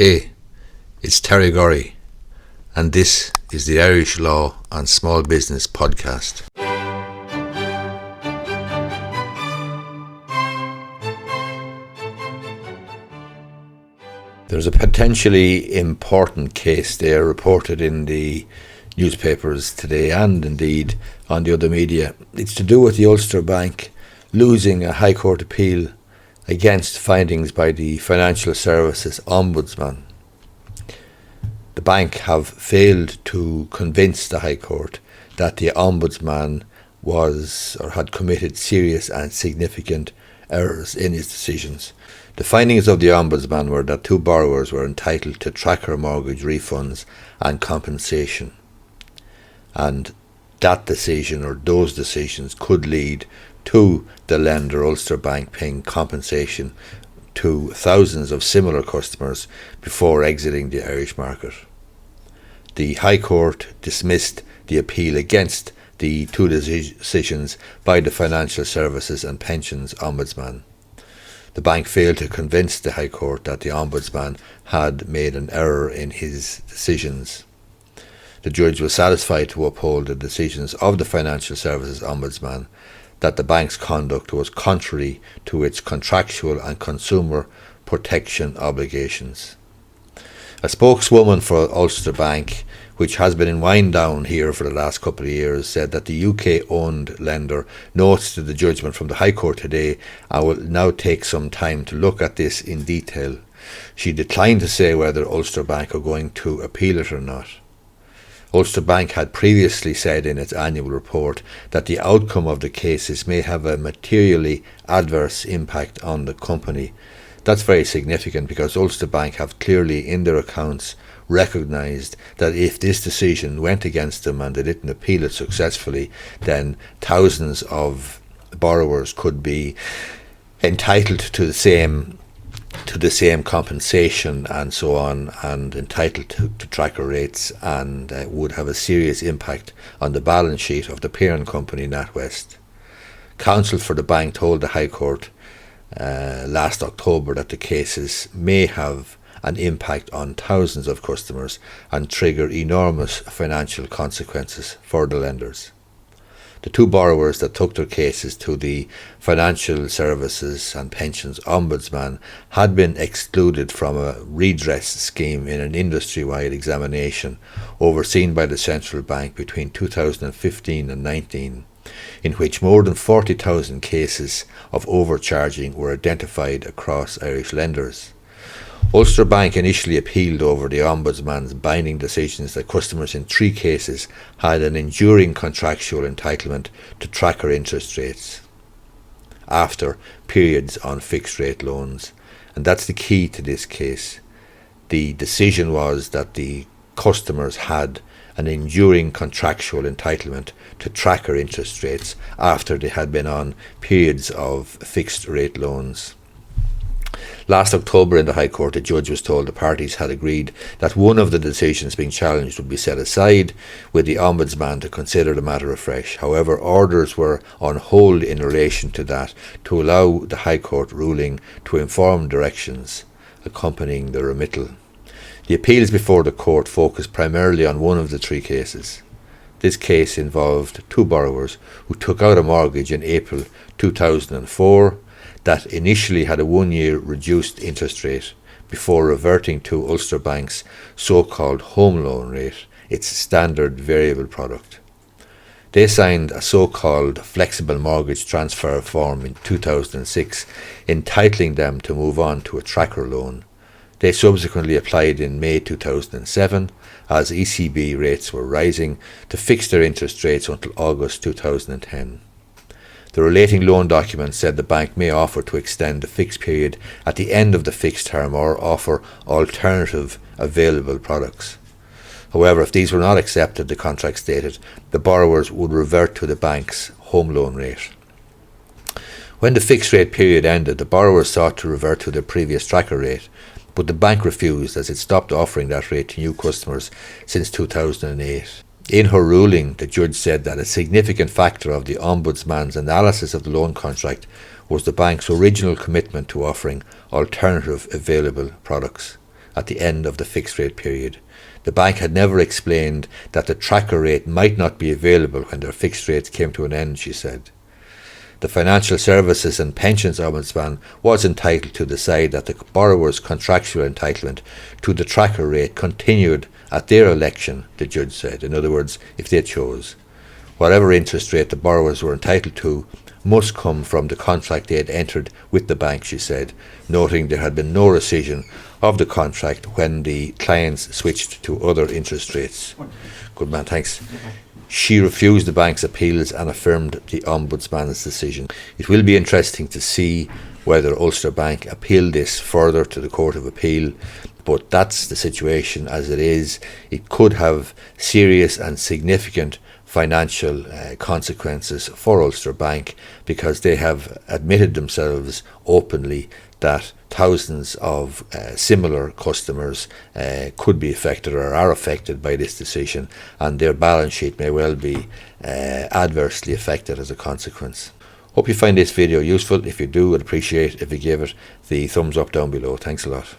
Hey, it's Terry Gorry, and this is the Irish Law and Small Business podcast. There's a potentially important case there reported in the newspapers today and indeed on the other media. It's to do with the Ulster Bank losing a High Court appeal against findings by the Financial Services Ombudsman. The bank have failed to convince the High Court that the Ombudsman was or had committed serious and significant errors in his decisions. The findings of the Ombudsman were that two borrowers were entitled to tracker mortgage refunds and compensation, and that decision or those decisions could lead to the lender Ulster Bank paying compensation to thousands of similar customers before exiting the Irish market. The High Court dismissed the appeal against the two decisions by the Financial Services and Pensions Ombudsman. The bank failed to convince the High Court that the Ombudsman had made an error in his decisions. The judge was satisfied to uphold the decisions of the Financial Services Ombudsman that the bank's conduct was contrary to its contractual and consumer protection obligations. A spokeswoman for Ulster Bank, which has been in wind down here for the last couple of years, said that the UK-owned lender notes to the judgment from the High Court today and will now take some time to look at this in detail. She declined to say whether Ulster Bank are going to appeal it or not. Ulster Bank had previously said in its annual report that the outcome of the cases may have a materially adverse impact on the company. That's very significant because Ulster Bank have clearly in their accounts recognised that if this decision went against them and they didn't appeal it successfully, then thousands of borrowers could be entitled to the same compensation and so on, and entitled to tracker rates, and would have a serious impact on the balance sheet of the parent company NatWest. Counsel for the bank told the High Court last October that the cases may have an impact on thousands of customers and trigger enormous financial consequences for the lenders. The two borrowers that took their cases to the Financial Services and Pensions Ombudsman had been excluded from a redress scheme in an industry-wide examination overseen by the Central Bank between 2015 and 19, in which more than 40,000 cases of overcharging were identified across Irish lenders. Ulster Bank initially appealed over the Ombudsman's binding decisions that customers in three cases had an enduring contractual entitlement to tracker interest rates after periods on fixed rate loans. And that's the key to this case. The decision was that the customers had an enduring contractual entitlement to tracker interest rates after they had been on periods of fixed rate loans. Last October in the High Court, the judge was told the parties had agreed that one of the decisions being challenged would be set aside, with the Ombudsman to consider the matter afresh. However, orders were on hold in relation to that to allow the High Court ruling to inform directions accompanying the remittal. The appeals before the court focused primarily on one of the three cases. This case involved two borrowers who took out a mortgage in April 2004 that initially had a one-year reduced interest rate before reverting to Ulster Bank's so-called home loan rate, its standard variable product. They signed a so-called flexible mortgage transfer form in 2006, entitling them to move on to a tracker loan. They subsequently applied in May 2007, as ECB rates were rising, to fix their interest rates until August 2010. The relating loan document said the bank may offer to extend the fixed period at the end of the fixed term or offer alternative available products. However, if these were not accepted, the contract stated, the borrowers would revert to the bank's home loan rate. When the fixed rate period ended, the borrowers sought to revert to their previous tracker rate, but the bank refused as it stopped offering that rate to new customers since 2008. In her ruling, the judge said that a significant factor of the Ombudsman's analysis of the loan contract was the bank's original commitment to offering alternative available products. at the end of the fixed rate period. The bank had never explained that the tracker rate might not be available when their fixed rates came to an end, she said. The Financial Services and Pensions Ombudsman was entitled to decide that the borrower's contractual entitlement to the tracker rate continued at their election, the judge said. In other words, if they chose. Whatever interest rate the borrowers were entitled to must come from the contract they had entered with the bank, she said, noting there had been no rescission of the contract when the clients switched to other interest rates. Good man, thanks. She refused the bank's appeals and affirmed the Ombudsman's decision. It will be interesting to see whether Ulster Bank appeal this further to the Court of Appeal, but that's the situation as it is. It could have serious and significant financial consequences for Ulster Bank, because they have admitted themselves openly that thousands of similar customers could be affected or are affected by this decision, and their balance sheet may well be adversely affected as a consequence. Hope you find this video useful. If you do, I'd appreciate if you give it the thumbs up down below. Thanks a lot.